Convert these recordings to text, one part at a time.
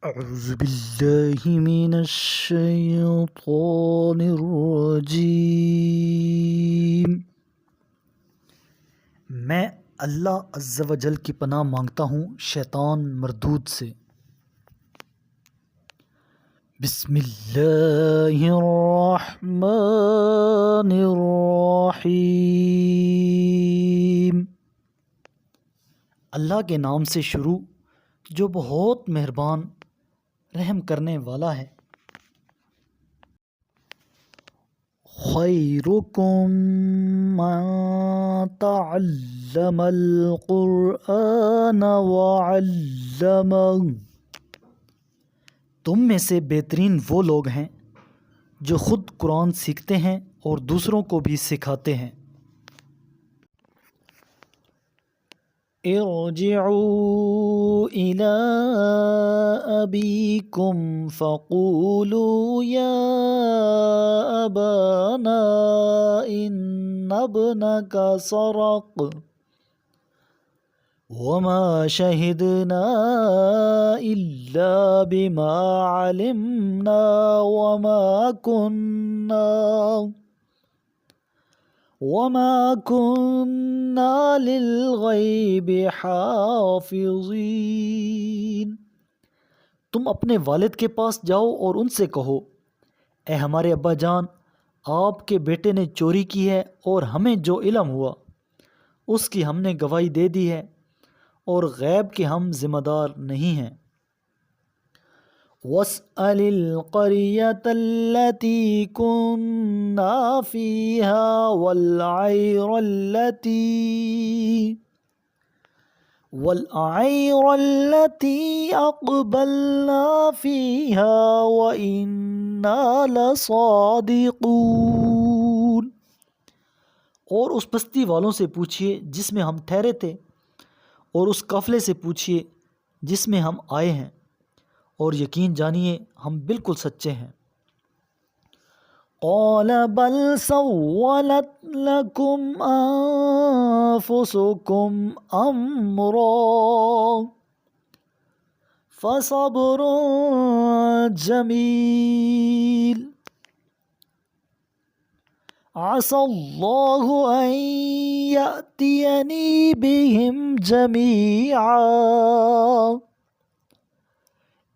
أعوذ بالله من الشيطان الرجیم۔ میں اللہ عز و جل کی پناہ مانگتا ہوں شیطان مردود سے۔ بسم اللہ الرحمن الرحیم۔ اللہ کے نام سے شروع جو بہت مہربان رحم کرنے والا ہے۔ خیرکم من تعلم القرآن وعلمہ، تم میں سے بہترین وہ لوگ ہیں جو خود قرآن سیکھتے ہیں اور دوسروں کو بھی سکھاتے ہیں۔ ارجعوا إلى أبيكم فقولوا يا أبانا إن ابنك سرق وما شهدنا إلا بما علمنا وما كنا للغیب حافظین۔ تم اپنے والد کے پاس جاؤ اور ان سے کہو، اے ہمارے ابا جان، آپ کے بیٹے نے چوری کی ہے اور ہمیں جو علم ہوا اس کی ہم نے گواہی دے دی ہے، اور غیب کے ہم ذمہ دار نہیں ہیں۔ وَاسْأَلِ الْقَرْيَةَ الَّتِي كُنَّا فِيهَا وَالْأَعِيرَ الَّتِي أَقْبَلْنَا فِيهَا وَإِنَّا لَصَادِقُونَ۔ اور اس بستی والوں سے پوچھئے جس میں ہم ٹھہرے تھے، اور اس قافلے سے پوچھئے جس میں ہم آئے ہیں، اور یقین جانیے ہم بالکل سچے ہیں۔ قال بل سولت لكم أنفسكم أمرا فصبر جميل عسى الله أن يأتيني بهم جميعا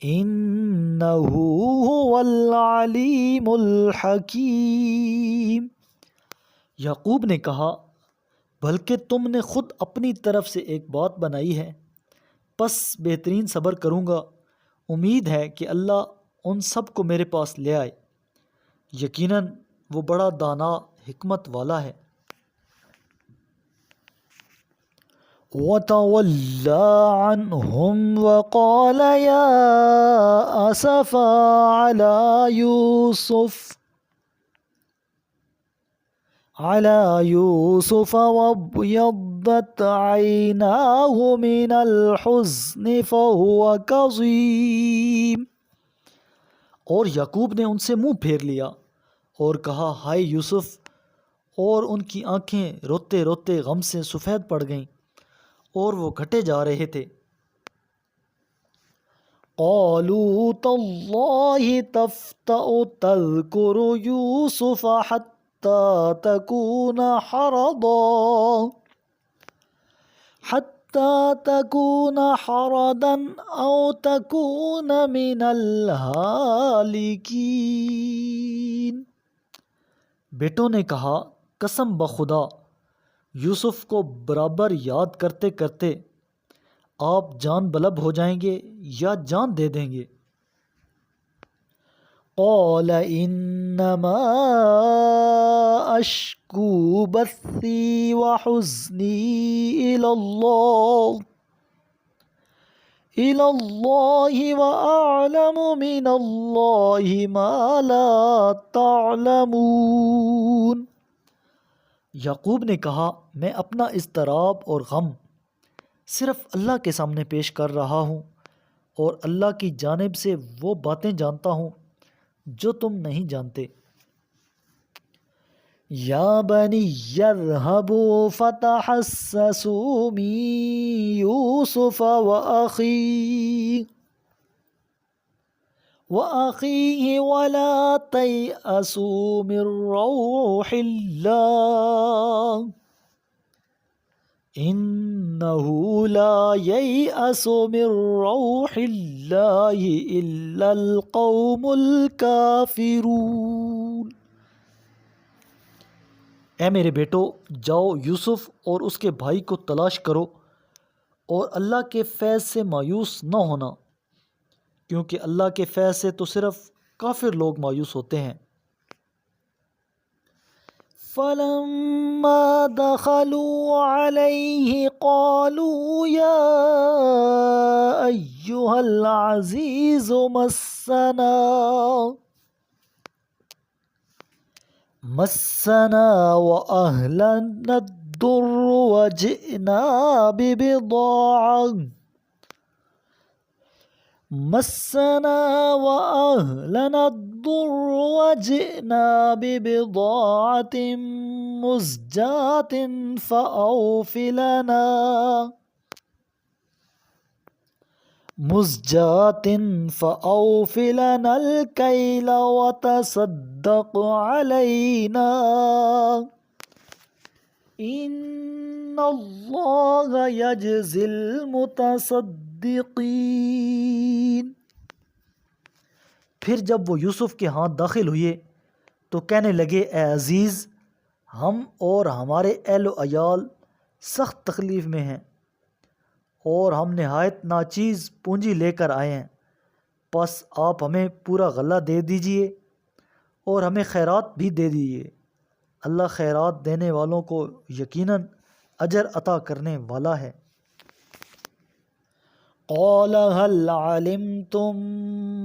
انہ هو العلیم الحکیم۔ یعقوب نے کہا، بلکہ تم نے خود اپنی طرف سے ایک بات بنائی ہے، پس بہترین صبر کروں گا۔ امید ہے کہ اللہ ان سب کو میرے پاس لے آئے، یقیناً وہ بڑا دانا حکمت والا ہے۔ وَتَوَلَّى عَنْهُمْ وَقَالَ يَا أَسَفَا عَلَى يُوسُفَ وَابْيَضَّتْ عَيْنَاهُ مِنَ الْحُزْنِ فَهُوَ كَظِيمٌ۔ اور یعقوب نے ان سے منہ پھیر لیا اور کہا، ہائے یوسف، اور ان کی آنکھیں روتے روتے غم سے سفید پڑ گئیں اور وہ گھٹے جا رہے تھے۔ قالوا تاللہ تفتأ تذکر یوسف حتی تکون حردا او تکون من الہالکین۔ بیٹوں نے کہا، قسم بخدا، یوسف کو برابر یاد کرتے کرتے آپ جان بلب ہو جائیں گے یا جان دے دیں گے۔ قال انما اشکو بثی وحزنی الی اللہ واعلم من اللہ ما لا تعلمون۔ یعقوب نے کہا، میں اپنا اضطراب اور غم صرف اللہ کے سامنے پیش کر رہا ہوں، اور اللہ کی جانب سے وہ باتیں جانتا ہوں جو تم نہیں جانتے۔ یا بنی اذهبوا فتحسسوا من یوسف واخیہ وأخيه ولا تيأسوا من روح الله إنه لا ييأس من روح الله إلا القوم الكافرون۔ اے میرے بیٹو، جاؤ یوسف اور اس کے بھائی کو تلاش کرو اور اللہ کے فیض سے مایوس نہ ہونا، کیونکہ اللہ کے فیض سے تو صرف کافر لوگ مایوس ہوتے ہیں۔ فَلَمَّا دَخَلُوا عَلَيْهِ قَالُوا يَا أَيُّهَا الْعَزِيزُ مَسَّنَا وَأَهْلَنَا الضُّرُّ وَجِئْنَا ببضاعة مزجاة فأوف لنا الكيل وتصدق علينا إن الله يجزي المتصدقين۔ پھر جب وہ یوسف کے ہاں داخل ہوئے تو کہنے لگے، اے عزیز، ہم اور ہمارے اہل و عیال سخت تکلیف میں ہیں اور ہم نہایت ناچیز پونجی لے کر آئے ہیں، پس آپ ہمیں پورا غلہ دے دیجئے اور ہمیں خیرات بھی دے دیجئے، اللہ خیرات دینے والوں کو یقیناً اجر عطا کرنے والا ہے۔ قال هل علمتم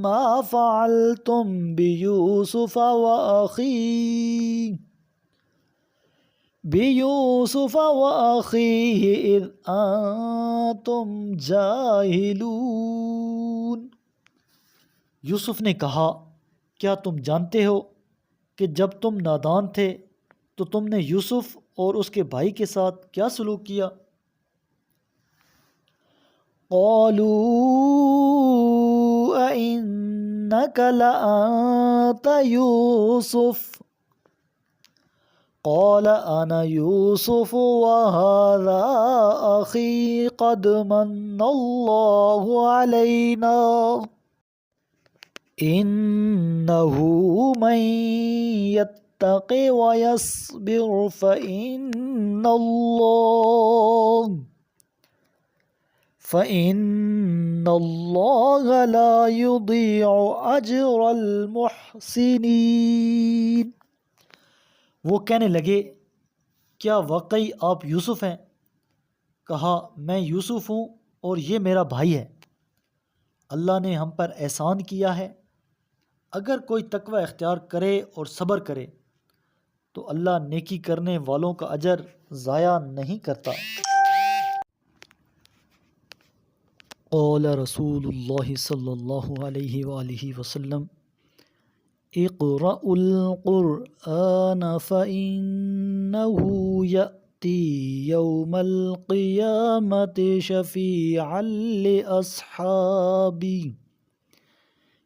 ما فعلتم بيوسف وأخيه إذ أنتم جاہلون۔ یوسف نے کہا، کیا تم جانتے ہو کہ جب تم نادان تھے تو تم نے یوسف اور اس کے بھائی کے ساتھ کیا سلوک کیا؟ قالوا أئنك لأنت يوسف قال أنا يوسف وهذا أخي قد من الله علينا إنه من يتق ويصبر فإن الله لا يضيع أجر المحسنين۔ وہ کہنے لگے، کیا واقعی آپ یوسف ہیں؟ کہا، میں یوسف ہوں اور یہ میرا بھائی ہے، اللہ نے ہم پر احسان کیا ہے، اگر کوئی تقوی اختیار کرے اور صبر کرے تو اللہ نیکی کرنے والوں کا اجر ضائع نہیں کرتا۔ قال رسول اللہ صلی اللہ علیہ وآلہ وسلم اقرأوا القرآن فإنه يأتي يوم القيامة شفيعا لأصحابي۔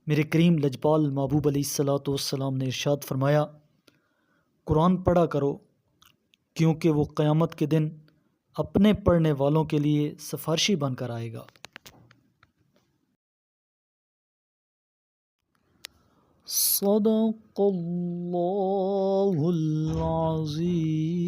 میرے کریم لجپال محبوب علیہ الصلاۃ والسلام نے ارشاد فرمایا، قرآن پڑھا کرو کیونکہ وہ قیامت کے دن اپنے پڑھنے والوں کے لیے سفارشی بن کر آئے گا۔ صدق اللہ العظیم۔